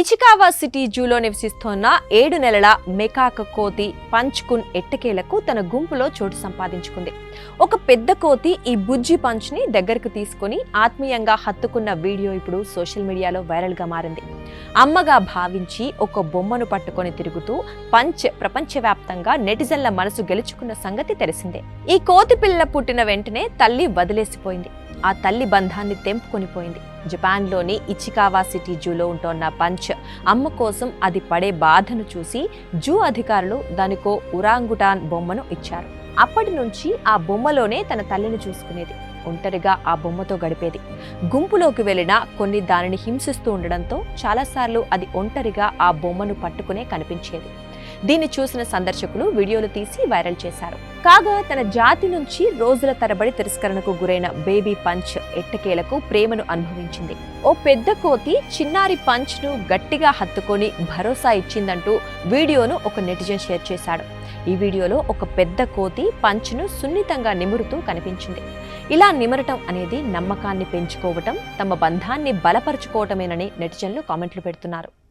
Ichikawa city జూలో నివసిస్తోన్న 7 నెలల macaque కోతి పంచ్కున్ ఎట్టకేలకు తన గుంపులో చోటు సంపాదించుకుంది. ఒక పెద్ద కోతి ఈ బుజ్జి పంచ్ని దగ్గరకు తీసుకుని ఆత్మీయంగా హత్తుకున్న వీడియో ఇప్పుడు సోషల్ మీడియాలో వైరల్గా మారింది. అమ్మగా భావించి ఒక బొమ్మను పట్టుకొని తిరుగుతూ పంచ్ ప్రపంచవ్యాప్తంగా నెటిజన్ల మనసు గెలుచుకున్న సంగతి తెలిసిందే. ఈ కోతి పిల్ల పుట్టిన వెంటనే తల్లి వదిలేసిపోయింది. ఆ తల్లి బంధాన్ని తెంపుకొనిపోయింది. జపాన్లోని ఇచికావా సిటీ జూలో ఉంటోన్న పంచ్ అమ్మ కోసం అది పడే బాధను చూసి జూ అధికారులు దానికో ఉరాంగుటాన్ బొమ్మను ఇచ్చారు. అప్పటి నుంచి ఆ బొమ్మలోనే తన తల్లిని చూసుకునేది. ఒంటరిగా ఆ బొమ్మతో గడిపేది. గుంపులోకి వెళ్ళినా కొన్ని దానిని హింసిస్తూ ఉండడంతో చాలాసార్లు అది ఒంటరిగా ఆ బొమ్మను పట్టుకునే కనిపించేది. దీన్ని చూసిన సందర్శకులు వీడియోలు తీసి వైరల్ చేశారు. కాగా తన జాతి నుంచి రోజుల తరబడి తిరస్కరణకు గురైన బేబీ పంచ్ ఎట్టకేలకు ప్రేమను అనుభవించింది. ఓ పెద్ద కోతి చిన్నారి పంచ్ ను గట్టిగా హత్తుకొని భరోసా ఇచ్చిందంటూ వీడియోను ఒక నెటిజన్ షేర్ చేశాడు. ఈ వీడియోలో ఒక పెద్ద కోతి పంచ్ ను సున్నితంగా నిమురుతూ కనిపించింది. ఇలా నిమరటం అనేది నమ్మకాన్ని పెంచుకోవటం, తమ బంధాన్ని బలపరుచుకోవటమేనని నెటిజన్లు కామెంట్లు పెడుతున్నారు.